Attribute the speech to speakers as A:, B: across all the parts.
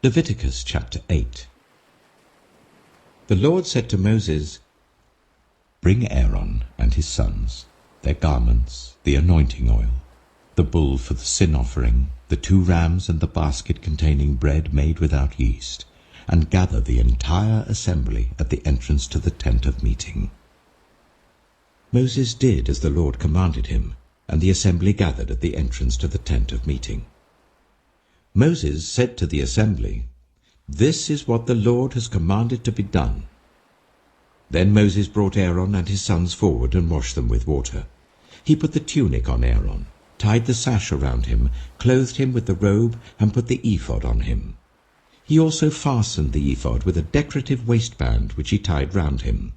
A: Leviticus chapter 8. The Lord said to Moses, "Bring Aaron and his sons, their garments, the anointing oil, the bull for the sin offering, the 2 rams and the basket containing bread made without yeast, and gather the entire assembly at the entrance to the tent of meeting." Moses did as the Lord commanded him, and the assembly gathered at the entrance to the tent of meeting. Moses said to the assembly, "This is what the Lord has commanded to be done." Then Moses brought Aaron and his sons forward and washed them with water. He put the tunic on Aaron, tied the sash around him, clothed him with the robe, and put the ephod on him. He also fastened the ephod with a decorative waistband which he tied round him.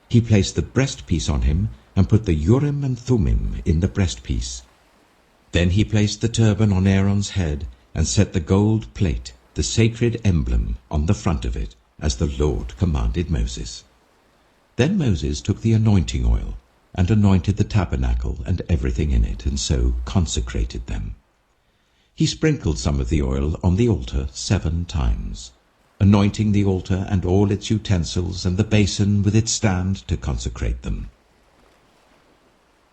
A: He placed the breastpiece on him, and put the Urim and Thummim in the breastpiece. Then he placed the turban on Aaron's head, and set the gold plate, the sacred emblem, on the front of it, as the Lord commanded Moses. Then Moses took the anointing oil, and anointed the tabernacle and everything in it, and so consecrated them. He sprinkled some of the oil on the altar 7 times, anointing the altar and all its utensils and the basin with its stand to consecrate them.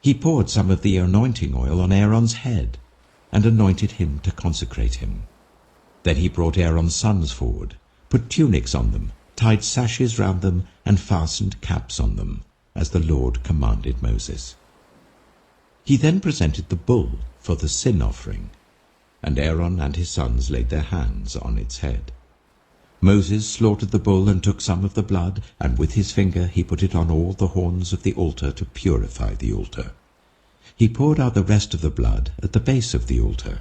A: He poured some of the anointing oil on Aaron's head, and anointed him to consecrate him. Then he brought Aaron's sons forward, put tunics on them, tied sashes round them, and fastened caps on them, as the Lord commanded Moses. He then presented the bull for the sin offering, and Aaron and his sons laid their hands on its head. Moses slaughtered the bull and took some of the blood, and with his finger he put it on all the horns of the altar to purify the altar. He poured out the rest of the blood at the base of the altar.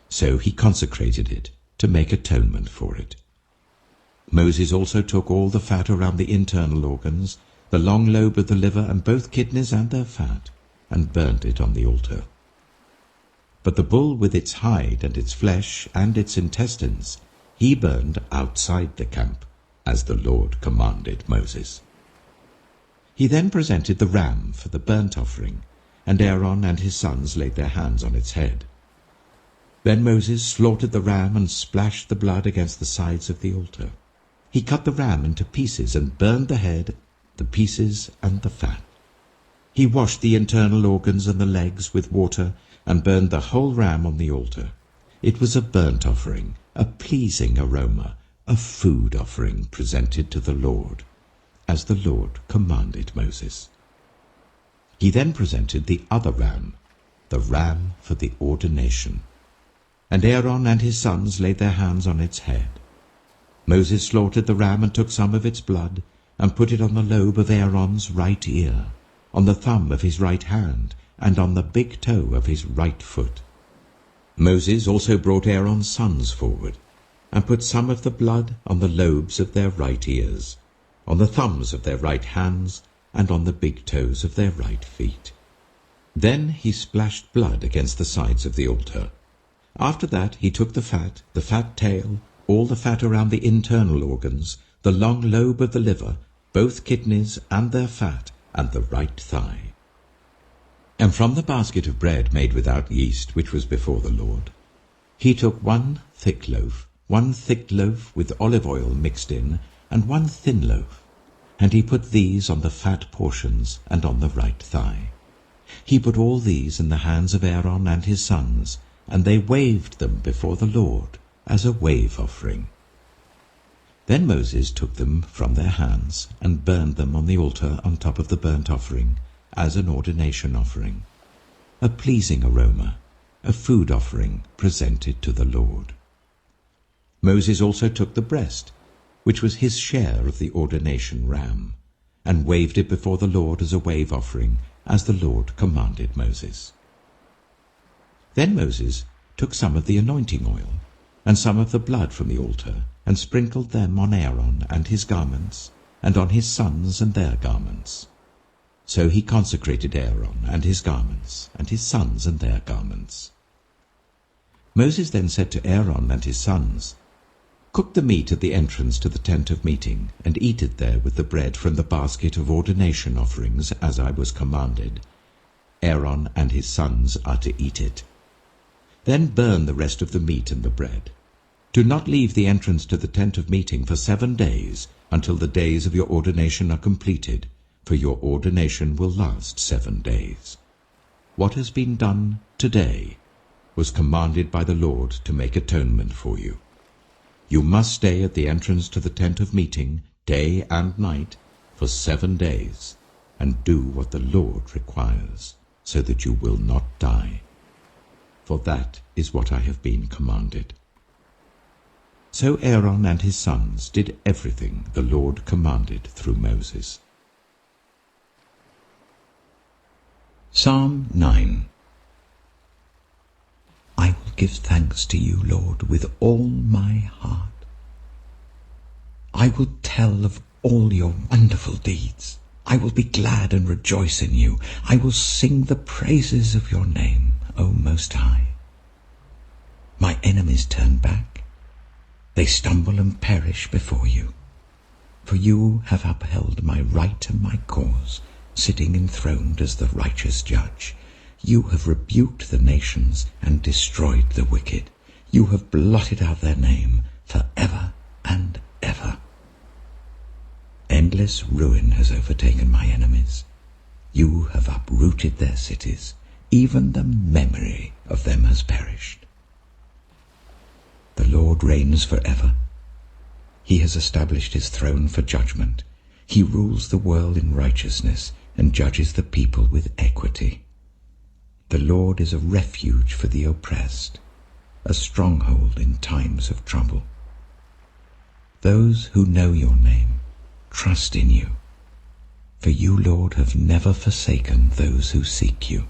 A: So he consecrated it to make atonement for it. Moses also took all the fat around the internal organs, the long lobe of the liver and both kidneys and their fat, and burned it on the altar. But the bull with its hide and its flesh and its intestines he burned outside the camp, as the Lord commanded Moses. He then presented the ram for the burnt offering, and Aaron and his sons laid their hands on its head. Then Moses slaughtered the ram and splashed the blood against the sides of the altar. He cut the ram into pieces and burned the head, the pieces, and the fat. He washed the internal organs and the legs with water and burned the whole ram on the altar. It was a burnt offering, a pleasing aroma, a food offering presented to the Lord, as the Lord commanded Moses. He then presented the other ram, the ram for the ordination. And Aaron and his sons laid their hands on its head. Moses slaughtered the ram and took some of its blood, and put it on the lobe of Aaron's right ear, on the thumb of his right hand, and on the big toe of his right foot. Moses also brought Aaron's sons forward, and put some of the blood on the lobes of their right ears, on the thumbs of their right hands, and on the big toes of their right feet. Then he splashed blood against the sides of the altar. After that he took the fat tail, all the fat around the internal organs, the long lobe of the liver, both kidneys and their fat, and the right thigh. And from the basket of bread made without yeast, which was before the Lord, he took 1 thick loaf, 1 thick loaf with olive oil mixed in, and 1 thin loaf, and he put these on the fat portions and on the right thigh. He put all these in the hands of Aaron and his sons, and they waved them before the Lord as a wave offering. Then Moses took them from their hands and burned them on the altar on top of the burnt offering as an ordination offering, a pleasing aroma, a food offering presented to the Lord. Moses also took the breast, which was his share of the ordination ram, and waved it before the Lord as a wave offering, as the Lord commanded Moses. Then Moses took some of the anointing oil, and some of the blood from the altar, and sprinkled them on Aaron and his garments, and on his sons and their garments. So he consecrated Aaron and his garments, and his sons and their garments. Moses then said to Aaron and his sons, "Cook the meat at the entrance to the tent of meeting, and eat it there with the bread from the basket of ordination offerings, as I was commanded. Aaron and his sons are to eat it. Then burn the rest of the meat and the bread. Do not leave the entrance to the tent of meeting for 7 days, until the days of your ordination are completed, for your ordination will last 7 days. What has been done today was commanded by the Lord to make atonement for you. You must stay at the entrance to the tent of meeting day and night for 7 days, and do what the Lord requires, so that you will not die. For that is what I have been commanded. So Aaron and his sons did everything the Lord commanded through Moses. Psalm 9. I will give thanks to you, Lord, with all my heart. I will tell of all your wonderful deeds. I will be glad and rejoice in you. I will sing the praises of your name, O Most High. My enemies turn back. They stumble and perish before you. For you have upheld my right and my cause, sitting enthroned as the righteous judge. You have rebuked the nations and destroyed the wicked. You have blotted out their name for ever and ever. Endless ruin has overtaken my enemies. You have uprooted their cities. Even the memory of them has perished. The Lord reigns forever. He has established his throne for judgment. He rules the world in righteousness and judges the people with equity. The Lord is a refuge for the oppressed, a stronghold in times of trouble. Those who know your name trust in you, for you, Lord, have never forsaken those who seek you.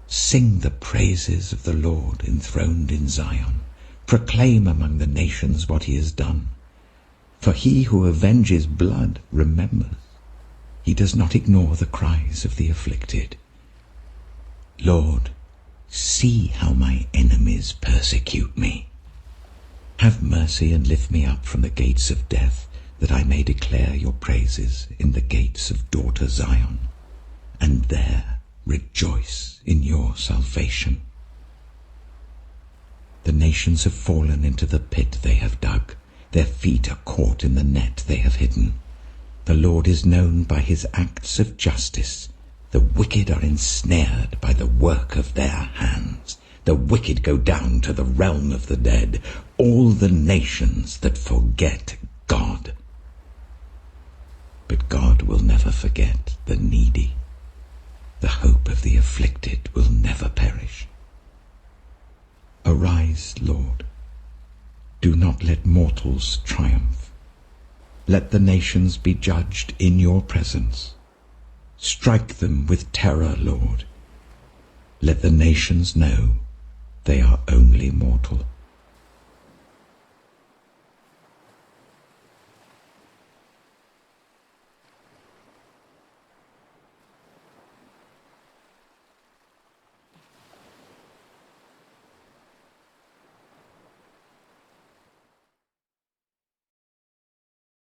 A: Sing the praises of the Lord enthroned in Zion. Proclaim among the nations what he has done. For he who avenges blood remembers. He does not ignore the cries of the afflicted. Lord, see how my enemies persecute me. Have mercy and lift me up from the gates of death, that I may declare your praises in the gates of daughter Zion, and there rejoice in your salvation. The nations have fallen into the pit they have dug. Their feet are caught in the net they have hidden. The Lord is known by his acts of justice. The wicked are ensnared by the work of their hands. The wicked go down to the realm of the dead, all the nations that forget God. But God will never forget the needy. The hope of the afflicted will never perish. Arise, Lord. Do not let mortals triumph. Let the nations be judged in your presence. Strike them with terror, Lord. Let the nations know they are only mortal.